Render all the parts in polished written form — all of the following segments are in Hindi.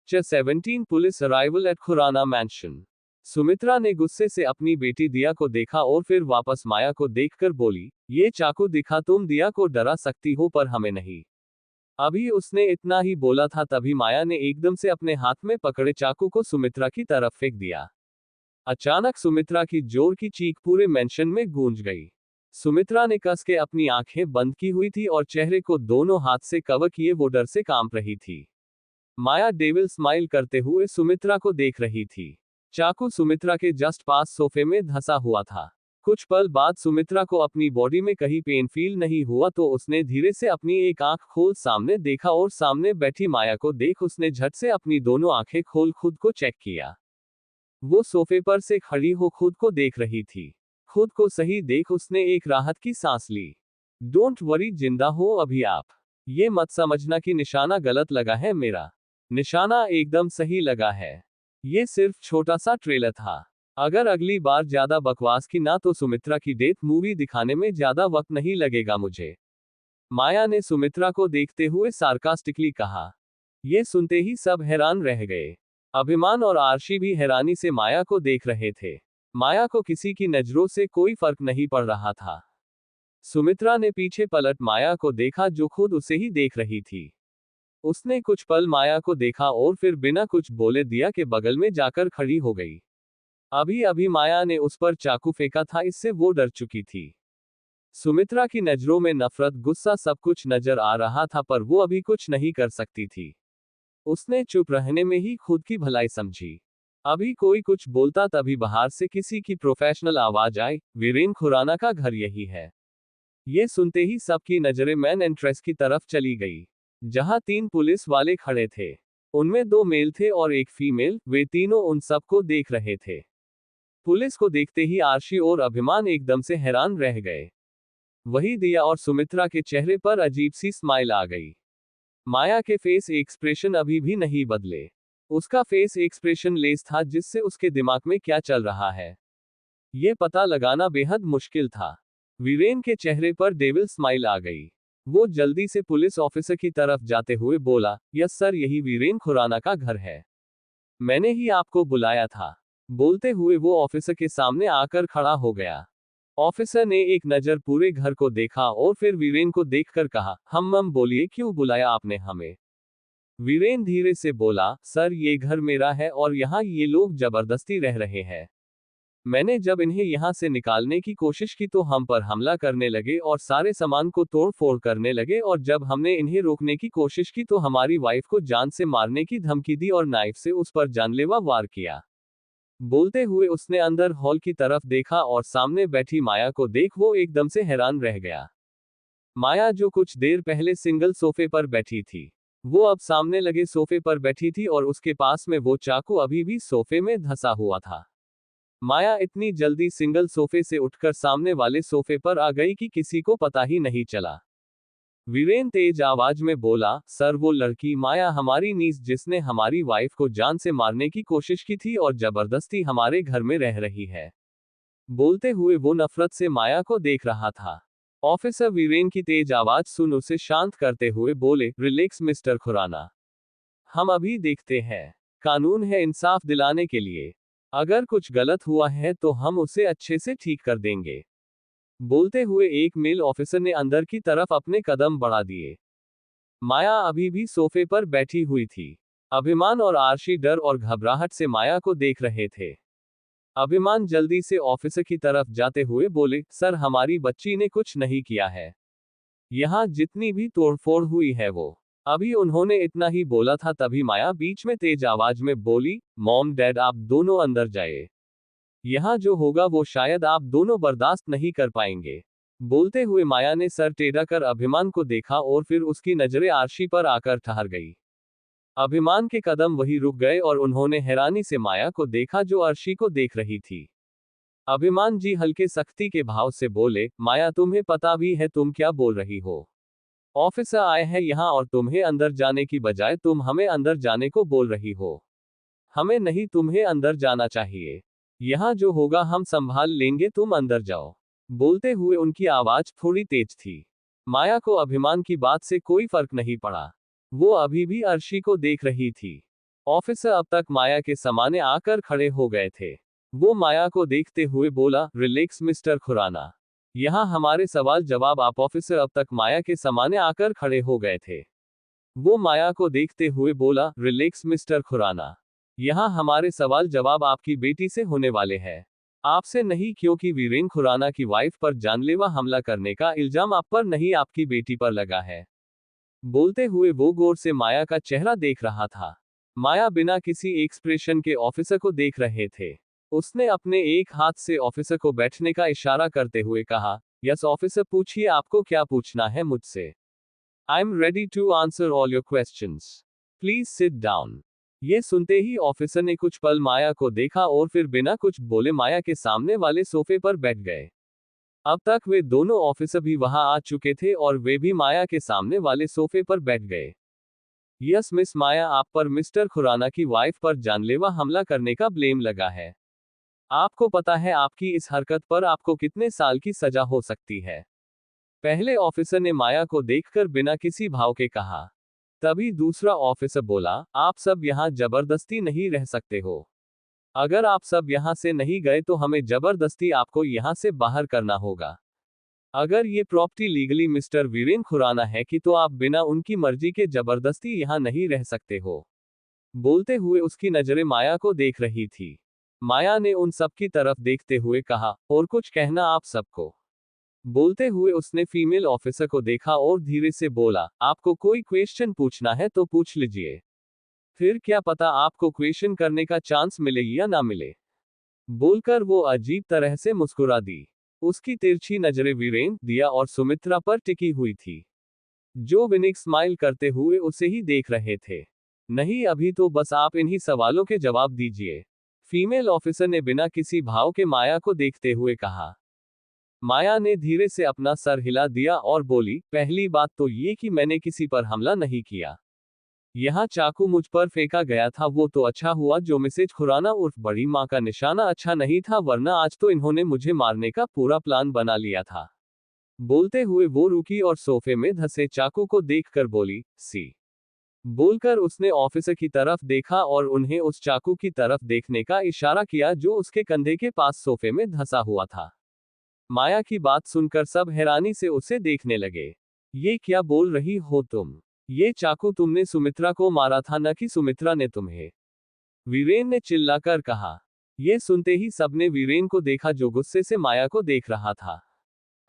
Chapter 17 police arrival at Khurana mansion. Sumitra ने गुस्से से अपनी बेटी दिया को देखा और फिर वापस माया को देखकर बोली, ये चाकू दिखा, तुम दिया को डरा सकती हो पर हमें नहीं। अभी उसने इतना ही बोला था तभी माया ने एकदम से अपने हाथ में पकड़े चाकू को सुमित्रा की तरफ फेंक दिया। अचानक सुमित्रा की जोर की चीख पूरे मेंशन में गूंज गई। सुमित्रा ने कस के अपनी आंखें बंद की हुई थी और चेहरे को दोनों हाथ से कवर किए वो डर से कांप रही थी। माया डेविल स्माइल करते हुए सुमित्रा को देख रही थी। चाकू सुमित्रा के जस्ट पास सोफे में धंसा हुआ था। कुछ पल बाद सुमित्रा को अपनी बॉडी में कहीं पेन फील नहीं हुआ तो उसने धीरे से अपनी एक आंख खोल सामने देखा और सामने बैठी माया को देख उसने झट से अपनी दोनों आंखें खोल खुद को चेक किया। वो सोफे पर से खड़ी हो खुद को देख रही थी। खुद को सही देख उसने एक राहत की सांस ली। डोंट वरी, जिंदा हो अभी आप। ये मत समझना कि निशाना गलत लगा है, मेरा निशाना एकदम सही लगा है। ये सिर्फ छोटा सा ट्रेलर था। अगर अगली बार ज्यादा बकवास की ना तो सुमित्रा की डेथ मूवी दिखाने में ज्यादा वक्त नहीं लगेगा मुझे। माया ने सुमित्रा को देखते हुए सार्कास्टिकली कहा। ये सुनते ही सब हैरान रह गए। अभिमान और आरशी भी हैरानी से माया को देख रहे थे। माया को किसी की नजरों से कोई फर्क नहीं पड़ रहा था। सुमित्रा ने पीछे पलट माया को देखा जो खुद उसे ही देख रही थी। उसने कुछ पल माया को देखा और फिर बिना कुछ बोले दिया के बगल में जाकर खड़ी हो गई। अभी अभी माया ने उस पर चाकू फेंका था, इससे वो डर चुकी थी। सुमित्रा की नजरों में नफरत, गुस्सा सब कुछ नजर आ रहा था पर वो अभी कुछ नहीं कर सकती थी। उसने चुप रहने में ही खुद की भलाई समझी। अभी कोई कुछ बोलता तभी बाहर से किसी की प्रोफेशनल आवाज आई, वीरेन खुराना का घर यही है। ये सुनते ही सबकी नजरें मैन एंट्रेंस की तरफ चली गई, जहां 3 पुलिस वाले खड़े थे। उनमें 2 मेल थे और एक फीमेल, वे तीनों उन सबको देख रहे थे। पुलिस को देखते ही आरशी और अभिमान एकदम से हैरान रह गए। वही दिया और सुमित्रा के चेहरे पर अजीब सी स्माइल आ गई। माया के फेस एक्सप्रेशन अभी भी नहीं बदले। उसका फेस एक्सप्रेशन लेस था जिससे उसके दिमाग में क्या चल रहा है ये पता लगाना बेहद मुश्किल था। वीरेन के चेहरे पर डेविल स्माइल आ गई। वो जल्दी से पुलिस ऑफिसर की तरफ जाते हुए बोला, यस सर, यही वीरेन खुराना का घर है। मैंने ही आपको बुलाया था। बोलते हुए वो ऑफिसर के सामने आकर खड़ा हो गया। ऑफिसर ने एक नजर पूरे घर को देखा और फिर वीरेन को देखकर कहा, हम बोलिए, क्यों बुलाया आपने हमें? वीरेन धीरे से बोला, सर ये घर मेरा है और यहाँ ये लोग जबरदस्ती रह रहे हैं। मैंने जब इन्हें यहाँ से निकालने की कोशिश की तो हम पर हमला करने लगे और सारे सामान को तोड़ फोड़ करने लगे और जब हमने इन्हें रोकने की कोशिश की तो हमारी वाइफ को जान से मारने की धमकी दी और नाइफ से उस पर जानलेवा वार किया। बोलते हुए उसने अंदर हॉल की तरफ देखा और सामने बैठी माया को देख वो एकदम से हैरान रह गया। माया जो कुछ देर पहले सिंगल सोफे पर बैठी थी, वो अब सामने लगे सोफे पर बैठी थी और उसके पास में वो चाकू अभी भी सोफे में धंसा हुआ था। माया इतनी जल्दी सिंगल सोफे से उठकर सामने वाले सोफे पर आ गई कि किसी को पता ही नहीं चला। वीरेन तेज आवाज में बोला, सर वो लड़की माया हमारी नीस जिसने हमारी वाइफ को जान से मारने की कोशिश की थी और जबरदस्ती हमारे घर में रह रही है। बोलते हुए वो नफरत से माया को देख रहा था। ऑफिसर वीरेन की तेज आवाज सुन उसे शांत करते हुए बोले, रिलैक्स मिस्टर खुराना, हम अभी देखते हैं। कानून है इंसाफ दिलाने के लिए। अगर कुछ गलत हुआ है तो हम उसे अच्छे से ठीक कर देंगे। बोलते हुए एक मेल ऑफिसर ने अंदर की तरफ अपने कदम बढ़ा दिए। माया अभी भी सोफे पर बैठी हुई थी। अभिमान और आरशी डर और घबराहट से माया को देख रहे थे। अभिमान जल्दी से ऑफिसर की तरफ जाते हुए बोले, सर हमारी बच्ची ने कुछ नहीं किया है। यहाँ जितनी भी तोड़फोड़ हुई है वो। अभी उन्होंने इतना ही बोला था तभी माया बीच में तेज आवाज में बोली, मॉम डैड आप दोनों अंदर जाइए। यहाँ जो होगा वो शायद आप दोनों बर्दाश्त नहीं कर पाएंगे। बोलते हुए माया ने सर टेढ़ा कर अभिमान को देखा और फिर उसकी नजरें आरशी पर आकर ठहर गई। अभिमान के कदम वही रुक गए और उन्होंने हैरानी से माया को देखा जो आरशी को देख रही थी। अभिमान जी हल्के सख्ती के भाव से बोले, माया तुम्हें पता भी है तुम क्या बोल रही हो? ऑफिसर आए हैं यहाँ और तुम्हें अंदर जाने की बजाय तुम हमें अंदर जाने को बोल रही हो। हमें नहीं, तुम्हें अंदर जाना चाहिए। यहाँ जो होगा हम संभाल लेंगे, तुम अंदर जाओ। बोलते हुए उनकी आवाज थोड़ी तेज थी। माया को अभिमान की बात से कोई फर्क नहीं पड़ा। वो अभी भी अर्शी को देख रही थी। ऑफिसर अब तक माया के सामने आकर खड़े हो गए थे। वो माया को देखते हुए बोला, रिलैक्स मिस्टर खुराना, यहाँ हमारे सवाल जवाब। आप ऑफिसर अब तक माया के सामने आकर खड़े हो गए थे। वो माया को देखते हुए बोला, रिलैक्स मिस्टर खुराना, यहाँ हमारे सवाल जवाब आपकी बेटी से होने वाले हैं, आपसे नहीं, क्योंकि वीरेन खुराना की वाइफ पर जानलेवा हमला करने का इल्जाम आप पर नहीं, आपकी बेटी पर लगा है। बोलते हुए वो गौर से माया का चेहरा देख रहा था। माया बिना किसी एक्सप्रेशन के ऑफिसर को देख रहे थे। उसने अपने एक हाथ से ऑफिसर को बैठने का इशारा करते हुए कहा, यस ऑफिसर, पूछिए आपको क्या पूछना है मुझसे। I am ready to answer all your questions, please sit down. ये सुनते ही ऑफिसर ने कुछ पल माया को देखा और फिर बिना कुछ बोले माया के सामने वाले सोफे पर बैठ गए। अब तक वे दोनों ऑफिसर भी वहां आ चुके थे और वे भी माया के सामने वाले सोफे पर बैठ गए। यस मिस माया, आप पर मिस्टर खुराना की वाइफ पर जानलेवा हमला करने का ब्लेम लगा है। आपको पता है आपकी इस हरकत पर आपको कितने साल की सजा हो सकती है। पहले ऑफिसर ने माया को देखकर बिना किसी भाव के कहा। तभी दूसरा ऑफिसर बोला, आप सब यहाँ जबरदस्ती नहीं रह सकते हो। अगर आप सब यहाँ से नहीं गए तो हमें जबरदस्ती आपको यहाँ से बाहर करना होगा। अगर ये property legally mister Viren Khurana है कि तो आप बिना उनकी मर्जी के जबरदस्ती यहाँ नहीं रह सकते हो। बोलते हुए उसकी नजरें माया को देख रही थी। माया ने उन सब की तरफ देखते हुए कहा, और कुछ कहना आप सबको। बोलते हुए उसने फीमेल ऑफिसर को देखा और धीरे से बोला, आपको कोई क्वेश्चन पूछना है तो पूछ लीजिए, फिर क्या पता आपको क्वेश्चन करने का चांस मिले या ना मिले। बोलकर वो अजीब तरह से मुस्कुरा दी। उसकी तिरछी नजरें वीरेन, दिया और सुमित्रा पर टिकी हुई थी, जो विनिक स्माइल करते हुए उसे ही देख रहे थे। नहीं, अभी तो बस आप इन्हीं सवालों के जवाब दीजिए, फीमेल ऑफिसर ने बिना किसी भाव के माया को देखते हुए कहा। माया ने धीरे से अपना सर हिला दिया और बोली, पहली बात तो ये कि मैंने किसी पर हमला नहीं किया। यहाँ चाकू मुझ पर फेंका गया था, वो तो अच्छा हुआ जो मिसेज खुराना उर्फ बड़ी माँ का निशाना अच्छा नहीं था, वरना आज तो इन्होंने मुझे मारने का पूरा प्लान बना लिया था। बोलते हुए वो रुकी और सोफे में धंसे चाकू को देखकर बोली, सी। बोलकर उसने ऑफिसर की तरफ देखा और उन्हें उस चाकू की तरफ देखने का इशारा किया जो उसके कंधे के पास सोफे में धंसा हुआ था। माया की बात सुनकर सब हैरानी से उसे देखने लगे। ये क्या बोल रही हो तुम? ये चाकू तुमने सुमित्रा को मारा था, न कि सुमित्रा ने तुम्हें? वीरेन ने चिल्लाकर कहा। ये सुनते ही सबने वीरेन को देखा जो गुस्से से माया को देख रहा था।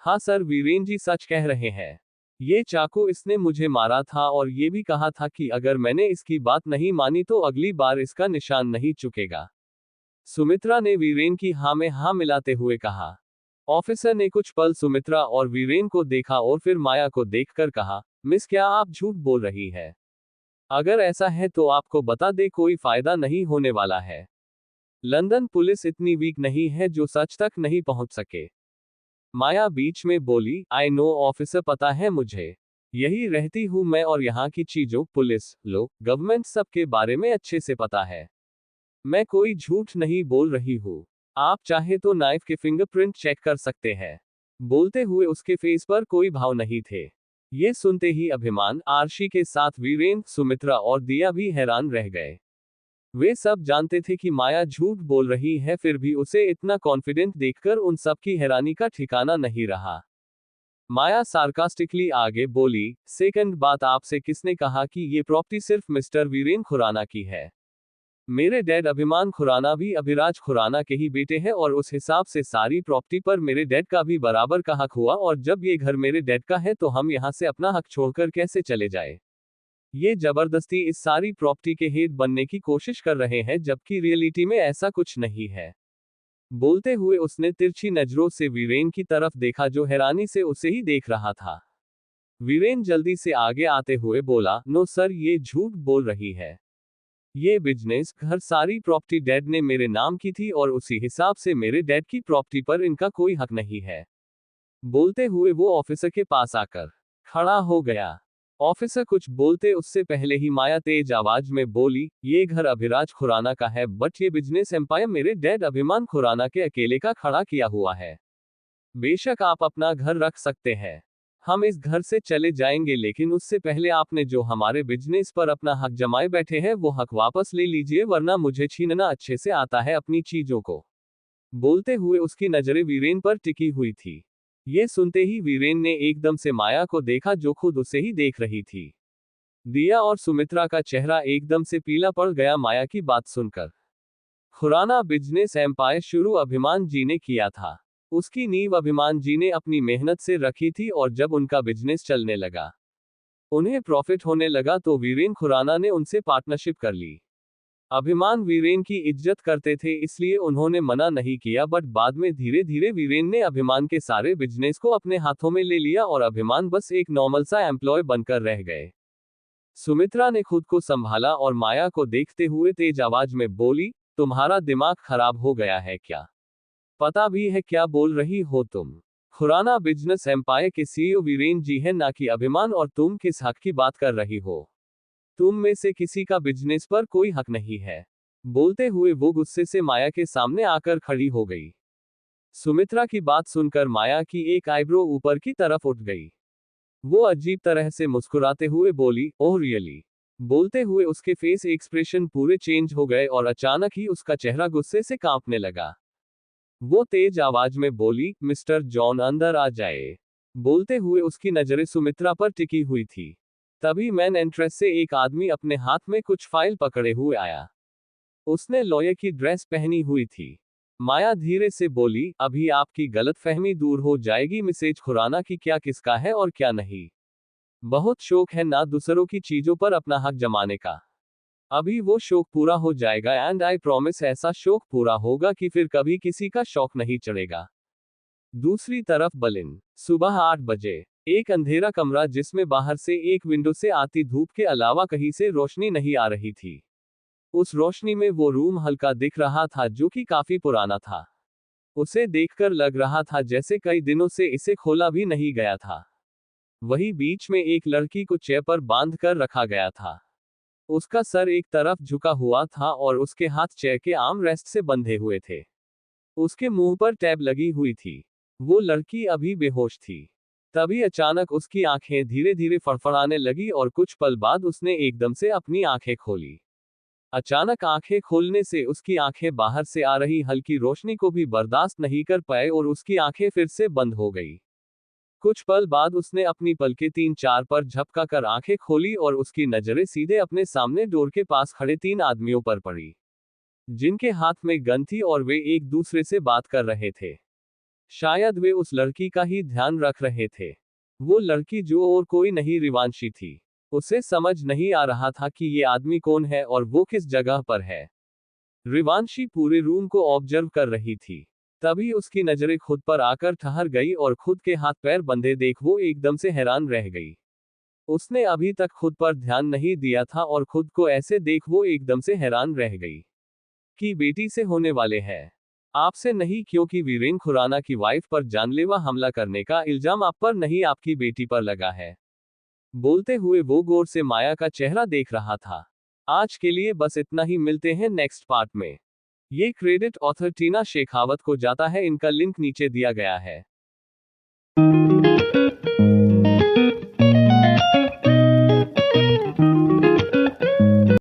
हाँ सर, वीरेन जी सच कह रहे हैं। ये चाकू इसने मुझे मारा था और ये भी कहा था कि अगर मैंने इसकी बात नहीं मानी तो अगली बार इसका निशान नहीं चुकेगा। सुमित्रा ने वीरेन की हाँ में हाँ मिलाते हुए कहा। ऑफिसर ने कुछ पल सुमित्रा और वीरेन को देखा और फिर माया को देखकर कहा, मिस क्या आप झूठ बोल रही है? अगर ऐसा है तो आपको बता दे, कोई फायदा नहीं होने वाला है। लंदन पुलिस इतनी वीक नहीं है जो सच तक नहीं पहुंच सके। माया बीच में बोली, आई नो ऑफिसर, पता है मुझे। यही रहती हूं मैं और यहाँ की चीजों, पुलिस, लोग, गवर्नमेंट सब के बारे में अच्छे से पता है। मैं कोई झूठ नहीं बोल रही हूँ। आप चाहे तो नाइफ के फिंगरप्रिंट चेक कर सकते हैं। बोलते हुए उसके फेस पर कोई भाव नहीं थे। ये सुनते ही अभिमान, आरशी के साथ वीरेन, सुमित्रा और दिया भी हैरान रह गए। वे सब जानते थे कि माया झूठ बोल रही है, फिर भी उसे इतना कॉन्फिडेंट देखकर उन सब की हैरानी का ठिकाना नहीं रहा। माया सार्कास्टिकली आगे बोली, सेकंड बात, आपसे किसने कहा कि ये प्रॉपर्टी सिर्फ मिस्टर वीरेन खुराना की है? मेरे डैड अभिमान खुराना भी अभिराज खुराना के ही बेटे हैं और उस हिसाब से सारी प्रॉपर्टी पर मेरे डैड का भी बराबर का हक हुआ, और जब ये घर मेरे डैड का है तो हम यहाँ से अपना हक छोड़कर कैसे चले जाए? ये जबरदस्ती इस सारी प्रॉपर्टी के हेड बनने की कोशिश कर रहे हैं, जबकि रियलिटी में ऐसा कुछ नहीं है। बोलते हुए उसने तिरछी नजरों से वीरेन की तरफ देखा जो हैरानी से उसे ही देख रहा था। वीरेन जल्दी से आगे आते हुए बोला, नो सर, ये झूठ बोल रही है। ये बिजनेस, घर, सारी प्रॉपर्टी डैड ने मेरे नाम की थी और उसी हिसाब से मेरे डैड की प्रॉपर्टी पर इनका कोई हक नहीं है। बोलते हुए वो ऑफिसर के पास आकर खड़ा हो गया। ऑफिसर कुछ बोलते उससे पहले ही माया तेज आवाज में बोली, ये घर अभिराज खुराना का है, बट ये बिजनेस एम्पायर मेरे डैड अभिमान खुराना के अकेले का खड़ा किया हुआ है। बेशक आप अपना घर रख सकते हैं। हम इस घर से चले जाएंगे, लेकिन उससे पहले आपने जो हमारे बिजनेस पर अपना हक जमाए बैठे हैं वो हक वापस ले लीजिए, वरना मुझे छीनना अच्छे से आता है अपनी चीजों को। बोलते हुए उसकी नजरें वीरेन पर टिकी हुई थी। ये सुनते ही वीरेन ने एकदम से माया को देखा जो खुद उसे ही देख रही थी। दिया और सुमित्रा का चेहरा एकदम से पीला पड़ गया माया की बात सुनकर। खुराना बिजनेस एम्पायर शुरू अभिमान जी ने किया था। उसकी नींव अभिमान जी ने अपनी मेहनत से रखी थी और जब उनका बिजनेस चलने लगा, उन्हें प्रॉफिट होने लगा तो वीरेन खुराना ने उनसे पार्टनरशिप कर ली। अभिमान वीरेन की इज्जत करते थे इसलिए उन्होंने मना नहीं किया, बट बाद में धीरे धीरे वीरेन ने अभिमान के सारे बिजनेस को अपने हाथों में ले लिया और अभिमान बस एक नॉर्मल सा एम्प्लॉय बनकर रह गए। सुमित्रा ने खुद को संभाला और माया को देखते हुए तेज आवाज में बोली, तुम्हारा दिमाग खराब हो गया है क्या? पता भी है क्या बोल रही हो तुम? खुराना बिजनेस एम्पायर के सीईओ वीरेन जी हैं, ना कि अभिमान, और तुम किस हक की बात कर रही हो? तुम में से किसी का बिजनेस पर कोई हक नहीं है। बोलते हुए वो गुस्से से माया के सामने आकर खड़ी हो गई। सुमित्रा की बात सुनकर माया की एक आईब्रो ऊपर की तरफ उठ गई। वो अजीब तरह से मुस्कुराते हुए बोली, ओह रियली? बोलते हुए उसके फेस एक्सप्रेशन पूरे चेंज हो गए और अचानक ही उसका चेहरा गुस्से से कांपने लगा। वो तेज आवाज में बोली, मिस्टर जॉन अंदर आ जाए। बोलते हुए उसकी नजरें सुमित्रा पर टिकी हुई थी। तभी मैन एंट्रेस से एक आदमी अपने हाथ में कुछ फाइल पकड़े हुए आया। उसने लॉयर की ड्रेस पहनी हुई थी। माया धीरे से बोली, अभी आपकी गलतफहमी दूर हो जाएगी मिसेज खुराना की क्या किसका है और क्या नहीं। बहुत शौक है ना दूसरों की चीजों पर अपना हक जमाने का। अभी वो शौक पूरा हो जाएगा एंड आई प्रॉमिस ऐसा शौक पूरा होगा कि फिर कभी किसी का शौक नहीं चढ़ेगा। दूसरी तरफ बलिन, सुबह 8 बजे। एक अंधेरा कमरा जिसमें बाहर से एक विंडो से आती धूप के अलावा कहीं से रोशनी नहीं आ रही थी। उस रोशनी में वो रूम हल्का दिख रहा था जो कि काफी पुराना था। उसे देखकर लग रहा था जैसे कई दिनों से इसे खोला भी नहीं गया था। वही बीच में एक लड़की को चेयर पर बांध कर रखा गया था। उसका सर एक तरफ झुका हुआ था और उसके हाथ चेयर के आर्म रेस्ट से बंधे हुए थे। उसके मुंह पर टैब लगी हुई थी। वो लड़की अभी बेहोश थी। तभी अचानक उसकी आंखें धीरे धीरे फड़फड़ाने लगी और कुछ पल बाद उसने एकदम से अपनी आंखें खोली। अचानक आंखें खोलने से उसकी आंखें बाहर से आ रही हल्की रोशनी को भी बर्दाश्त नहीं कर पाए और उसकी आंखें फिर से बंद हो गई। कुछ पल बाद उसने अपनी पलकें 3-4 पर झपका कर आंखें खोली और उसकी नजरें सीधे अपने सामने डोर के पास खड़े 3 आदमियों पर पड़ी, जिनके हाथ में गन थी और वे एक दूसरे से बात कर रहे थे। शायद वे उस लड़की का ही ध्यान रख रहे थे। वो लड़की जो और कोई नहीं रिवांशी थी। उसे समझ नहीं आ रहा था कि ये आदमी कौन है और वो किस जगह पर है। रिवांशी पूरे रूम को ऑब्जर्व कर रही थी। तभी उसकी नजरें खुद पर आकर ठहर गई और खुद के हाथ पैर बंधे देख वो एकदम से हैरान रह गई। उसने अभी तक खुद पर ध्यान नहीं दिया था और खुद को ऐसे देख वो एकदम से हैरान रह गई कि बेटी से होने वाले है। आपसे नहीं, क्योंकि वीरेन खुराना की वाइफ पर जानलेवा हमला करने का इल्जाम आप पर नहीं आपकी बेटी पर लगा है। बोलते हुए वो गौर से माया का चेहरा देख रहा था। आज के लिए बस इतना ही, मिलते हैं नेक्स्ट पार्ट में। ये क्रेडिट ऑथर टीना शेखावत को जाता है, इनका लिंक नीचे दिया गया है।